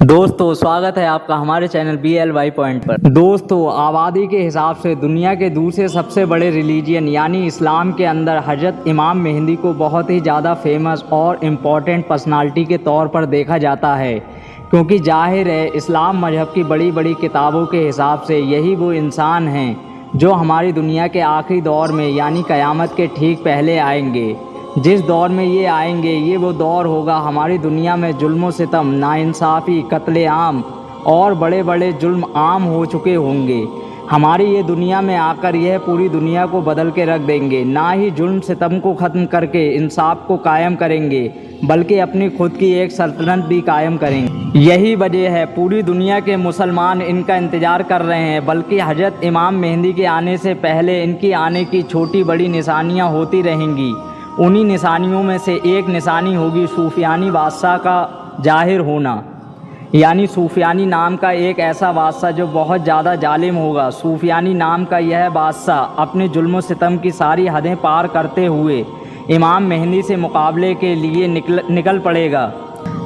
दोस्तों स्वागत है आपका हमारे चैनल BLY पॉइंट पर। दोस्तों आबादी के हिसाब से दुनिया के दूसरे सबसे बड़े रिलीजियन यानी इस्लाम के अंदर हजरत इमाम मेहंदी को बहुत ही ज़्यादा फेमस और इम्पॉर्टेंट पर्सनालिटी के तौर पर देखा जाता है, क्योंकि जाहिर है इस्लाम मजहब की बड़ी बड़ी किताबों के हिसाब से यही वो इंसान हैं जो हमारी दुनिया के आखिरी दौर में यानी क़यामत के ठीक पहले आएंगे। जिस दौर में ये आएंगे ये वो दौर होगा हमारी दुनिया में जुल्म सितम, नाइंसाफ़ी, कत्ले आम और बड़े बड़े जुल्म आम हो चुके होंगे। हमारी ये दुनिया में आकर यह पूरी दुनिया को बदल के रख देंगे। ना ही जुल्म सितम को ख़त्म करके इंसाफ को कायम करेंगे बल्कि अपनी खुद की एक सल्तनत भी कायम करेंगे। यही वजह है पूरी दुनिया के मुसलमान इनका इंतज़ार कर रहे हैं, बल्कि हजरत इमाम मेहंदी के आने से पहले इनकी आने की छोटी बड़ी निशानियाँ होती रहेंगी। उन्हीं निशानियों में से एक निशानी होगी सूफियानी बादशाह का जाहिर होना, यानी सूफियानी नाम का एक ऐसा बादशाह जो बहुत ज़्यादा जालिम होगा। सूफियानी नाम का यह बादशाह अपने जुल्म सितम की सारी हदें पार करते हुए इमाम मेहंदी से मुकाबले के लिए निकल पड़ेगा।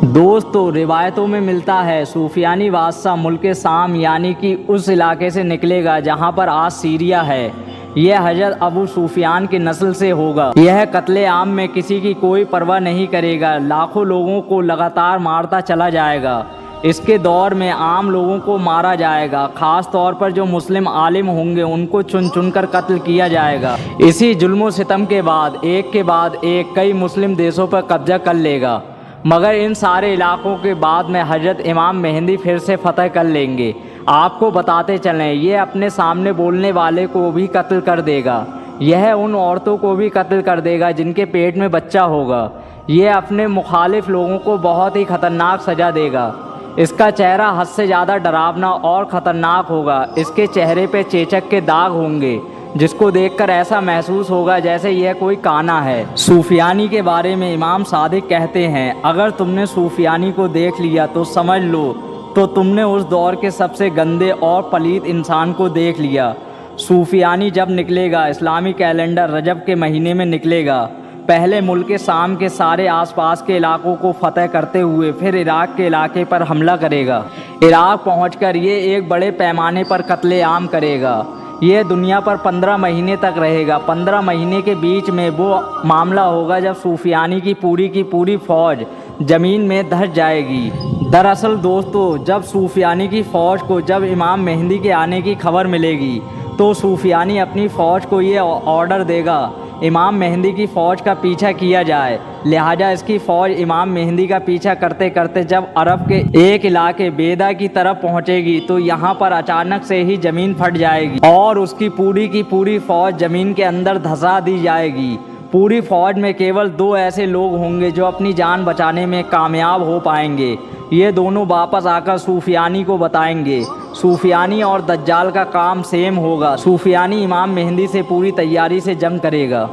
दोस्तों रिवायतों में मिलता है सूफियानी बादशाह मुल्क शाम यानी कि उस इलाके से निकलेगा जहाँ पर आज सीरिया है। यह हजरत अबू सुफियान की नस्ल से होगा। यह कत्ले आम में किसी की कोई परवाह नहीं करेगा, लाखों लोगों को लगातार मारता चला जाएगा। इसके दौर में आम लोगों को मारा जाएगा, ख़ास तौर पर जो मुस्लिम आलिम होंगे उनको चुन चुन कर कत्ल किया जाएगा। इसी जुल्म सितम के बाद एक कई मुस्लिम देशों पर कब्जा कर लेगा, मगर इन सारे इलाकों के बाद में हजरत इमाम मेहंदी फिर से फतह कर लेंगे। आपको बताते चलें ये अपने सामने बोलने वाले को भी कत्ल कर देगा। यह उन औरतों को भी कत्ल कर देगा जिनके पेट में बच्चा होगा। यह अपने मुखालिफ लोगों को बहुत ही ख़तरनाक सज़ा देगा। इसका चेहरा हद से ज़्यादा डरावना और ख़तरनाक होगा। इसके चेहरे पे चेचक के दाग होंगे जिसको देखकर ऐसा महसूस होगा जैसे यह कोई काना है। सूफियानी के बारे में इमाम सादिक कहते हैं, अगर तुमने सूफियानी को देख लिया तो समझ लो तो तुमने उस दौर के सबसे गंदे और पलीद इंसान को देख लिया। सूफियानी जब निकलेगा इस्लामी कैलेंडर रजब के महीने में निकलेगा। पहले मुल्क शाम के सारे आसपास के इलाकों को फतह करते हुए फिर इराक़ के इलाके पर हमला करेगा। इराक़ पहुंचकर ये एक बड़े पैमाने पर कत्ले आम करेगा। ये दुनिया पर 15 महीने तक रहेगा। 15 महीने के बीच में वो मामला होगा जब सूफियानी की पूरी फ़ौज ज़मीन में धंस जाएगी। दरअसल दोस्तों जब सूफियानी की फ़ौज को जब इमाम मेहंदी के आने की खबर मिलेगी तो सूफियानी अपनी फ़ौज को ये ऑर्डर देगा इमाम मेहंदी की फ़ौज का पीछा किया जाए। लिहाजा इसकी फ़ौज इमाम मेहंदी का पीछा करते करते जब अरब के एक इलाके बेदा की तरफ पहुंचेगी तो यहाँ पर अचानक से ही ज़मीन फट जाएगी और उसकी पूरी फ़ौज ज़मीन के अंदर धंसा दी जाएगी। पूरी फ़ौज में केवल 2 ऐसे लोग होंगे जो अपनी जान बचाने में कामयाब हो पाएंगे। ये दोनों वापस आकर सूफियानी को बताएंगे। सूफियानी और दज्जाल का काम सेम होगा। सूफियानी इमाम मेहंदी से पूरी तैयारी से जंग करेगा।